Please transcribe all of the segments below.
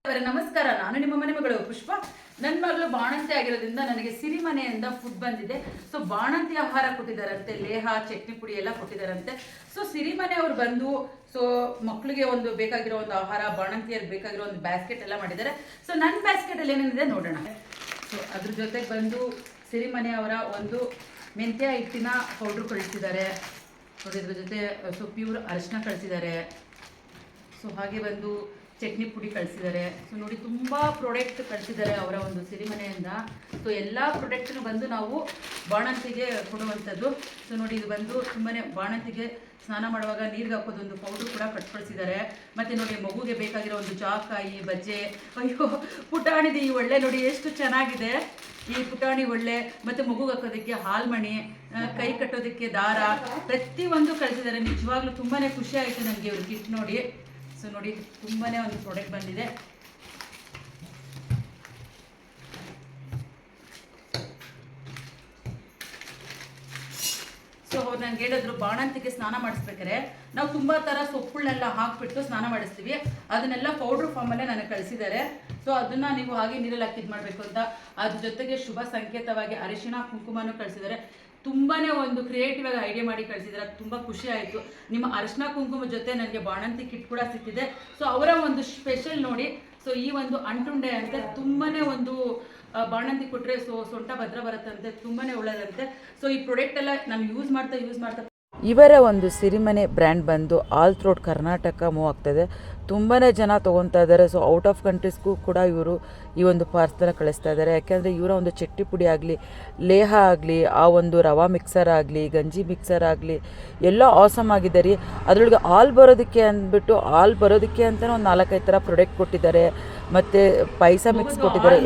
ನಮಸ್ಕಾರ, ನಾನು ನಿಮ್ಮ ಮನೆ ಮಗಳು ಪುಷ್ಪ. ನನ್ನ ಮಗಳು ಬಾಣಂತಿ ಆಗಿರೋದ್ರಿಂದ ನನಗೆ ಸಿರಿಮನೆಯಿಂದ ಫುಡ್ ಬಂದಿದೆ. ಸೊ ಬಾಣಂತಿ ಆಹಾರ ಕೊಟ್ಟಿದ್ದಾರಂತೆ, ಲೇಹ ಚಟ್ನಿ ಪುಡಿ ಎಲ್ಲ ಕೊಟ್ಟಿದ್ದಾರಂತೆ. ಸೊ ಸಿರಿಮನೆ ಅವ್ರು ಬಂದು ಸೊ ಮಕ್ಕಳಿಗೆ ಒಂದು ಬೇಕಾಗಿರೋ ಒಂದು ಆಹಾರ, ಬಾಣಂತಿಯರಿಗೆ ಬೇಕಾಗಿರೋ ಒಂದು ಬ್ಯಾಸ್ಕೆಟ್ ಎಲ್ಲ ಮಾಡಿದ್ದಾರೆ. ಸೊ ನನ್ನ ಬ್ಯಾಸ್ಕೆಟಲ್ಲಿ ಏನೇನಿದೆ ನೋಡೋಣ. ಸೊ ಅದ್ರ ಜೊತೆಗೆ ಬಂದು ಸಿರಿಮನೆ ಅವರ ಒಂದು ಮೆಂತ್ಯ ಹಿಟ್ಟಿನ ಪೌಡ್ರ್ ಕಳಿಸಿದ್ದಾರೆ ನೋಡಿ. ಇದ್ರ ಜೊತೆ ಸೊ ಪ್ಯೂರ್ ಅರಿಶಿನ ಕಳಿಸಿದ್ದಾರೆ. ಸೊ ಹಾಗೆ ಬಂದು ಚಟ್ನಿ ಪುಡಿ ಕಳಿಸಿದ್ದಾರೆ. ಸೊ ನೋಡಿ, ತುಂಬ ಪ್ರಾಡಕ್ಟ್ ಕಳಿಸಿದ್ದಾರೆ ಅವರ ಒಂದು ಸಿರಿಮನೆಯಿಂದ. ಸೊ ಎಲ್ಲ ಪ್ರಾಡಕ್ಟ್ನು ಬಂದು ನಾವು ಬಾಣಂತಿಗೆ ಕೊಡುವಂಥದ್ದು. ಸೊ ನೋಡಿ, ಇದು ಬಂದು ತುಂಬಾ ಬಾಣಂತಿಗೆ ಸ್ನಾನ ಮಾಡುವಾಗ ನೀರಿಗೆ ಹಾಕೋದೊಂದು ಪೌಡ್ರ್ ಕೂಡ ಕಳಿಸಿದ್ದಾರೆ. ಮತ್ತು ನೋಡಿ, ಮಗುಗೆ ಬೇಕಾಗಿರೋ ಒಂದು ಜಾಕಾಯಿ ಬಜ್ಜೆ, ಅಯ್ಯೋ ಪುಟಾಣಿದು ಈ ಒಳ್ಳೆ ನೋಡಿ ಎಷ್ಟು ಚೆನ್ನಾಗಿದೆ ಈ ಪುಟಾಣಿ ಒಳ್ಳೆ. ಮತ್ತು ಮಗುಗೆ ಹಾಕೋದಕ್ಕೆ ಹಾಲ್ಮಣಿ, ಕೈ ಕಟ್ಟೋದಕ್ಕೆ ದಾರ, ಪ್ರತಿಯೊಂದು ಕಳಿಸಿದ್ದಾರೆ. ನಿಜವಾಗ್ಲೂ ತುಂಬಾ ಖುಷಿ ಆಯಿತು ನನಗೆ ಇವ್ರ ಕಿಟ್ ನೋಡಿ. ಸೊ ನೋಡಿ, ತುಂಬಾ ಒಂದು ಪ್ರಾಡಕ್ಟ್ ಬಂದಿದೆ. ಸೊ ಅವ್ರು ನನಗೆ ಹೇಳಿದ್ರು, ಬಾಣಂತಿಗೆ ಸ್ನಾನ ಮಾಡಿಸ್ಬೇಕಾರೆ ನಾವು ತುಂಬ ಥರ ಸೊಪ್ಪುಗಳನ್ನೆಲ್ಲ ಹಾಕಿಬಿಟ್ಟು ಸ್ನಾನ ಮಾಡಿಸ್ತೀವಿ, ಅದನ್ನೆಲ್ಲ ಪೌಡ್ರ್ ಫಾರ್ಮಲ್ಲೇ ನನಗೆ ಕಳಿಸಿದ್ದಾರೆ. ಸೊ ಅದನ್ನು ನೀವು ಹಾಗೆ ನೀರಲ್ಲಿ ಹಾಕಿ ಇದು ಮಾಡಬೇಕು ಅಂತ. ಅದ್ರ ಜೊತೆಗೆ ಶುಭ ಸಂಕೇತವಾಗಿ ಅರಿಶಿಣ ಕುಂಕುಮನೂ ಕಳಿಸಿದ್ದಾರೆ. ತುಂಬಾ ಒಂದು ಕ್ರಿಯೇಟಿವ್ ಆಗಿ ಐಡಿಯಾ ಮಾಡಿ ಕಳಿಸಿದ್ದಾರೆ. ತುಂಬ ಖುಷಿ ಆಯಿತು. ನಿಮ್ಮ ಅರಿಶಿನ ಕುಂಕುಮ ಜೊತೆ ನನಗೆ ಬಾಣಂತಿ ಕಿಟ್ ಕೂಡ ಸಿಕ್ಕಿದೆ. ಸೊ ಅವರ ಒಂದು ಸ್ಪೆಷಲ್ ನೋಡಿ. ಸೊ ಈ ಒಂದು ಅಂಟುಂಡೆ ಅಂತೆ ತುಂಬಾ ಒಂದು ಬಾಣಂತಿ ಕೊಟ್ಟರೆ ಸೊ ಸೊಂಟ ಭದ್ರ ಬರುತ್ತಂತೆ, ತುಂಬಾ ಒಳ್ಳೆಯದಂತೆ. ಸೊ ಈ ಪ್ರಾಡಕ್ಟ್ ಎಲ್ಲ ನಾನು ಯೂಸ್ ಮಾಡ್ತಾ ಇವರ ಒಂದು ಸಿರಿಮನೆ ಬ್ರ್ಯಾಂಡ್ ಬಂದು ಆಲ್ ಥ್ರೋಟ್ ಕರ್ನಾಟಕ ಮೂವ್ ಆಗ್ತಾಯಿದೆ. ತುಂಬಾ ಜನ ತೊಗೊತಾ ಇದ್ದಾರೆ. ಸೊ ಔಟ್ ಆಫ್ ಕಂಟ್ರೀಸ್ಗೂ ಕೂಡ ಇವರು ಈ ಒಂದು ಪಾರ್ಸಲ್ ಕಳಿಸ್ತಾ ಇದ್ದಾರೆ. ಯಾಕೆಂದರೆ ಇವರ ಒಂದು ಚಟ್ನಿ ಪುಡಿ ಆಗಲಿ, ಲೇಹ ಆಗಲಿ, ಆ ಒಂದು ರವಾ ಮಿಕ್ಸರ್ ಆಗಲಿ, ಗಂಜಿ ಮಿಕ್ಸರ್ ಆಗಲಿ ಎಲ್ಲ ಆಸಮ್ ಆಗಿದೆ ರೀ. ಅದರೊಳಗೆ ಹಾಲು ಬರೋದಕ್ಕೆ ಅಂತಲೇ ಒಂದು 4-5 ಥರ ಪ್ರಾಡಕ್ಟ್ ಕೊಟ್ಟಿದ್ದಾರೆ. ಮತ್ತು ಪಾಯಸ ಮಿಕ್ಸ್ ಕೊಟ್ಟಿದ್ದಾರೆ.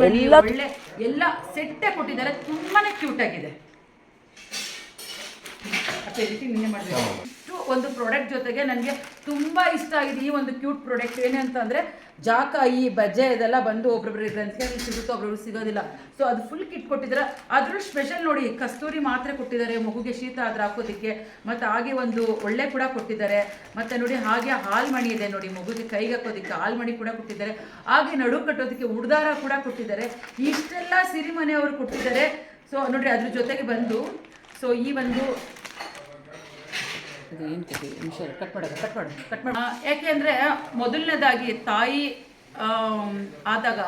ಎಲ್ಲ ಸೆಟ್ಟೇ ಕೊಟ್ಟಿದ್ದಾರೆ. ತುಂಬಾ ಕ್ಯೂಟ್ ಆಗಿದೆ. ಇಷ್ಟು ಒಂದು ಪ್ರಾಡಕ್ಟ್ ಜೊತೆಗೆ ನನಗೆ ತುಂಬ ಇಷ್ಟ ಆಗಿದೆ ಈ ಒಂದು ಕ್ಯೂಟ್ ಪ್ರಾಡಕ್ಟ್. ಏನೇ ಅಂತಂದರೆ ಜಾಕಾಯಿ ಬಜ್ಜೆ ಇದೆಲ್ಲ ಬಂದು ಒಬ್ಬೊಬ್ಬರಿಗೆ ಗ್ರಂಥಿಯಲ್ಲಿ ಸಿಗುತ್ತೋ ಒಬ್ಬೊಬ್ರಿಗೆ ಸಿಗೋದಿಲ್ಲ. ಸೊ ಅದು ಫುಲ್ ಕಿಟ್ ಕೊಟ್ಟಿದ್ದಾರೆ. ಅದ್ರ ಸ್ಪೆಷಲ್ ನೋಡಿ, ಕಸ್ತೂರಿ ಮಾತ್ರೆ ಕೊಟ್ಟಿದ್ದಾರೆ ಮಗುಗೆ ಶೀತ ಆದ್ರೆ ಹಾಕೋದಕ್ಕೆ. ಮತ್ತು ಹಾಗೆ ಒಂದು ಒಳ್ಳೆ ಕೂಡ ಕೊಟ್ಟಿದ್ದಾರೆ. ಮತ್ತು ನೋಡಿ, ಹಾಗೆ ಹಾಲ್ಮಣಿ ಇದೆ ನೋಡಿ, ಮಗುಗೆ ಕೈಗೆ ಹಾಕೋದಕ್ಕೆ ಹಾಲ್ಮಣಿ ಕೂಡ ಕೊಟ್ಟಿದ್ದಾರೆ. ಹಾಗೆ ನಡು ಕಟ್ಟೋದಕ್ಕೆ ಉಡ್ದಾರ ಕೂಡ ಕೊಟ್ಟಿದ್ದಾರೆ. ಇಷ್ಟೆಲ್ಲ ಸಿರಿಮನೆಯವರು ಕೊಟ್ಟಿದ್ದಾರೆ. ಸೊ ನೋಡಿರಿ, ಅದ್ರ ಜೊತೆಗೆ ಬಂದು ಸೊ ಈ ಒಂದು ಏನು ಕಟ್ ಮಾಡೋದು ಯಾಕೆ ಅಂದರೆ ಮೊದಲನೇದಾಗಿ ತಾಯಿ ಆದಾಗ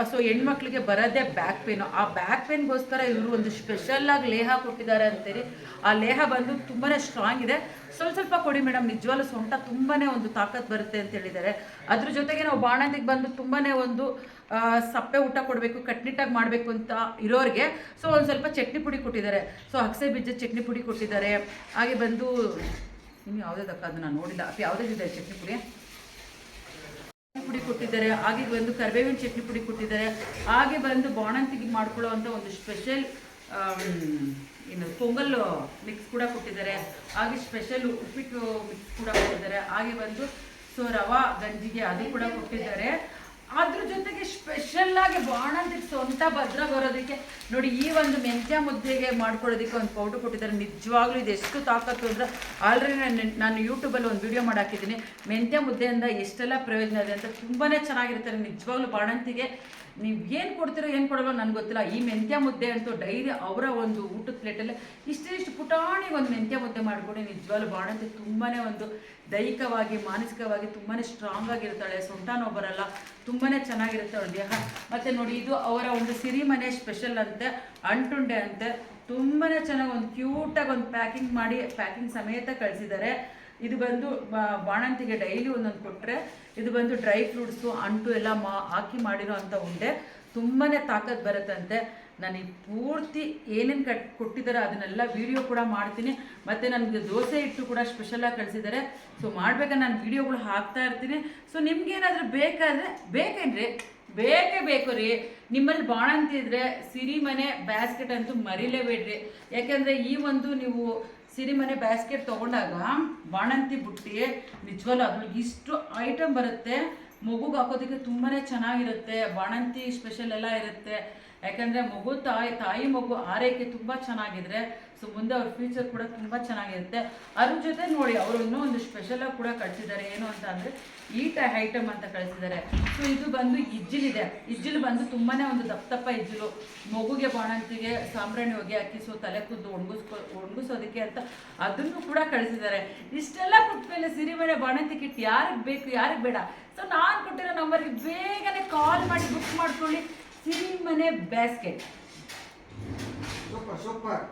ಸೊ ಹೆಣ್ಮಕ್ಳಿಗೆ ಬರೋದೇ ಬ್ಯಾಕ್ ಪೇನು. ಆ ಬ್ಯಾಕ್ ಪೇನ್ಗೋಸ್ಕರ ಇವರು ಒಂದು ಸ್ಪೆಷಲ್ಲಾಗಿ ಲೇಹ ಕೊಟ್ಟಿದ್ದಾರೆ ಅಂತೇಳಿ. ಆ ಲೇಹ ಬಂದು ತುಂಬಾ ಸ್ಟ್ರಾಂಗ್ ಇದೆ. ಸ್ವಲ್ಪ ಕೊಡಿ ಮೇಡಮ್, ನಿಜವಾಗ್ಲೂ ಸೊಂಟ ತುಂಬಾ ಒಂದು ತಾಕತ್ ಬರುತ್ತೆ ಅಂತ ಹೇಳಿದ್ದಾರೆ. ಅದ್ರ ಜೊತೆಗೆ ನಾವು ಬಾಣಂತಿಗೆ ಬಂದು ತುಂಬಾ ಒಂದು ಸಪ್ಪೆ ಊಟ ಕೊಡಬೇಕು, ಕಟ್ನಿಟ್ಟಾಗಿ ಮಾಡಬೇಕು ಅಂತ ಇರೋರಿಗೆ ಸೊ ಒಂದು ಸ್ವಲ್ಪ ಚಟ್ನಿ ಪುಡಿ ಕೊಟ್ಟಿದ್ದಾರೆ. ಸೊ ಅಗಸೆ ಬೀಜದ ಚಟ್ನಿ ಪುಡಿ ಕೊಟ್ಟಿದ್ದಾರೆ. ಹಾಗೆ ಬಂದು ಇನ್ನು ಯಾವುದೇದಕ್ಕ ಅದನ್ನು ನೋಡಿಲ್ಲ, ಯಾವುದೇದಿದೆ ಚಟ್ನಿ ಪುಡಿ ಕೊಟ್ಟಿದ್ದಾರೆ. ಹಾಗೆ ಬಂದು ಕರಿಬೇವಿನ ಚಟ್ನಿ ಪುಡಿ ಕೊಟ್ಟಿದ್ದಾರೆ. ಹಾಗೆ ಬಂದು ಬಾಣಂತಿಗೆ ಮಾಡ್ಕೊಳ್ಳೋ ಅಂಥ ಒಂದು ಸ್ಪೆಷಲ್ ಇನ್ನು ಪೊಂಗಲ್ ಮಿಕ್ಸ್ ಕೂಡ ಕೊಟ್ಟಿದ್ದಾರೆ. ಹಾಗೆ ಸ್ಪೆಷಲ್ ಉಪ್ಪಿಟ್ಟು ಮಿಕ್ಸ್ ಕೂಡ ಕೊಟ್ಟಿದ್ದಾರೆ. ಹಾಗೆ ಬಂದು ಸೊ ರವಾ ಗಂಜಿಗೆ ಅದು ಕೂಡ ಕೊಟ್ಟಿದ್ದಾರೆ. ಅದ್ರ ಜೊತೆಗೆ ಸ್ಪೆಷಲ್ಲಾಗಿ ಬಾಣಂತಿಗೆ ಸೊಂಟ ಭದ್ರ ಬರೋದಕ್ಕೆ ನೋಡಿ, ಈ ಒಂದು ಮೆಂತ್ಯ ಮುದ್ದೆಗೆ ಮಾಡ್ಕೊಳ್ಳೋದಕ್ಕೆ ಒಂದು ಪೌಡ್ರ್ ಕೊಟ್ಟಿದ್ದಾರೆ. ನಿಜವಾಗ್ಲೂ ಇದು ಎಷ್ಟು ತಾಕತ್ತು ಅಂದರೆ, ಆಲ್ರೆಡಿ ನಾನು ಯೂಟ್ಯೂಬಲ್ಲಿ ಒಂದು ವಿಡಿಯೋ ಮಾಡಿ ಹಾಕಿದ್ದೀನಿ. ಮೆಂತ್ಯ ಮುದ್ದೆಯಿಂದ ಎಷ್ಟೆಲ್ಲ ಪ್ರಯೋಜನ ಇದೆ ಅಂತ. ತುಂಬಾ ಚೆನ್ನಾಗಿರ್ತಾರೆ. ನಿಜವಾಗ್ಲೂ ಬಾಣಂತಿಗೆ ನೀವು ಏನು ಕೊಡ್ತೀರೋ ಏನು ಕೊಡೋಲ್ಲ ನನಗೆ ಗೊತ್ತಿಲ್ಲ. ಈ ಮೆಂತ್ಯ ಮುದ್ದೆ ಅಂತೂ ಡೈಲಿ ಅವರ ಒಂದು ಊಟದ ಪ್ಲೇಟಲ್ಲಿ ಇಷ್ಟು ಪುಟಾಣಿ ಒಂದು ಮೆಂತ್ಯ ಮುದ್ದೆ ಮಾಡಿಕೊಡಿ. ನಿಜವಾಗ್ಲೂ ಬಾಣಂತಿ ತುಂಬಾ ಒಂದು ದೈಹಿಕವಾಗಿ ಮಾನಸಿಕವಾಗಿ ತುಂಬಾ ಸ್ಟ್ರಾಂಗ್ ಆಗಿರ್ತಾಳೆ. ಸೊಂಟ ನೋವು ಬರಲ್ಲ, ತುಂಬಾ ಚೆನ್ನಾಗಿರುತ್ತೆ ಅವಳ ದೇಹ. ಮತ್ತು ನೋಡಿ, ಇದು ಅವರ ಒಂದು ಸಿರಿಮನೆ ಸ್ಪೆಷಲ್ ಅಂತೆ, ಅಂಟುಂಡೆ ಅಂತೆ. ತುಂಬಾ ಚೆನ್ನಾಗಿ ಒಂದು ಕ್ಯೂಟಾಗಿ ಒಂದು ಪ್ಯಾಕಿಂಗ್ ಮಾಡಿ ಪ್ಯಾಕಿಂಗ್ ಸಮೇತ ಕಳಿಸಿದ್ದಾರೆ. ಇದು ಬಂದು ಬಾಣಂತಿಗೆ ಡೈಲಿ ಒಂದೊಂದು ಕೊಟ್ಟರೆ, ಇದು ಬಂದು ಡ್ರೈ ಫ್ರೂಟ್ಸು ಅಂಟು ಎಲ್ಲ ಹಾಕಿ ಮಾಡಿರೋ ಅಂಥ ಉಂಡೆ. ತುಂಬಾ ತಾಕತ್ತು ಬರುತ್ತಂತೆ. ನಾನು ಈ ಪೂರ್ತಿ ಏನೇನು ಕೊಟ್ಟಿದ್ದಾರೆ ಅದನ್ನೆಲ್ಲ ವೀಡಿಯೋ ಕೂಡ ಮಾಡ್ತೀನಿ. ಮತ್ತು ನನಗೆ ದೋಸೆ ಹಿಟ್ಟು ಕೂಡ ಸ್ಪೆಷಲಾಗಿ ಕಳಿಸಿದ್ದಾರೆ. ಸೊ ಮಾಡಬೇಕಾದ್ರೆ ನಾನು ವೀಡಿಯೋಗಳು ಹಾಕ್ತಾ ಇರ್ತೀನಿ. ಸೊ ನಿಮ್ಗೇನಾದರೂ ಬೇಕಾದರೆ ಬೇಕೇ ಬೇಕು ರೀ. ನಿಮ್ಮಲ್ಲಿ ಬಾಣಂತಿ ಇದ್ದರೆ ಸಿರಿಮನೆ ಬ್ಯಾಸ್ಕೆಟ್ ಅಂತೂ ಮರಿಲೇಬೇಡ್ರಿ. ಯಾಕೆಂದರೆ ಈ ಒಂದು ನೀವು ಸಿರಿಮನೆ ಬ್ಯಾಸ್ಕೆಟ್ ತೊಗೊಂಡಾಗ ಬಾಣಂತಿ ಬುಟ್ಟಿ ನಿಜವಲ್ಲ ಅದ್ರೊಳಗೆ ಇಷ್ಟು ಐಟಮ್ ಬರುತ್ತೆ. ಮಗುಗೆ ಹಾಕೋದಕ್ಕೆ ತುಂಬಾ ಚೆನ್ನಾಗಿರುತ್ತೆ. ಬಾಣಂತಿ ಸ್ಪೆಷಲ್ ಎಲ್ಲ ಇರುತ್ತೆ. ಯಾಕಂದರೆ ಮಗು ತಾಯಿ ಮಗು ಆರೈಕೆ ತುಂಬ ಚೆನ್ನಾಗಿದ್ರೆ ಸೊ ಮುಂದೆ ಅವ್ರ ಫ್ಯೂಚರ್ ಕೂಡ ತುಂಬ ಚೆನ್ನಾಗಿರುತ್ತೆ. ಅದ್ರ ಜೊತೆ ನೋಡಿ ಅವರು ಇನ್ನೂ ಒಂದು ಸ್ಪೆಷಲಾಗಿ ಕೂಡ ಕಳಿಸಿದ್ದಾರೆ, ಏನು ಅಂತ ಅಂದರೆ ಐಟಮ್ ಅಂತ ಕಳಿಸಿದ್ದಾರೆ. ಸೊ ಇದು ಬಂದು ಇಜ್ಜಿಲಿದೆ. ಇಜ್ಜಿಲು ಬಂದು ತುಂಬಾ ಒಂದು ದಪ್ಪ ಇಜ್ಜಿಲು, ಮಗುಗೆ ಬಾಣಂತಿಗೆ ಸಾಂಬ್ರಾಣಿ ಹೊಗೆ ಹಾಕಿ ಸೊ ತಲೆ ಕೂದಲು ಒಣಗಿಸೋದಕ್ಕೆ ಅಂತ ಅದನ್ನು ಕೂಡ ಕಳಿಸಿದ್ದಾರೆ. ಇಷ್ಟೆಲ್ಲ ಕೊಟ್ಟ ಮೇಲೆ ಸಿರಿಮನೆ ಬಾಣಂತಿ ಕಿಟ್ ಯಾರಿಗೆ ಬೇಕು ಯಾರಿಗೆ ಬೇಡ, ಸೊ ನಾನು ಕೊಟ್ಟಿರೋ ನಂಬರ್ಗೆ ಬೇಗನೆ ಕಾಲ್ ಮಾಡಿ ಬುಕ್ ಮಾಡ್ಕೊಳ್ಳಿ. Sirimane basket super.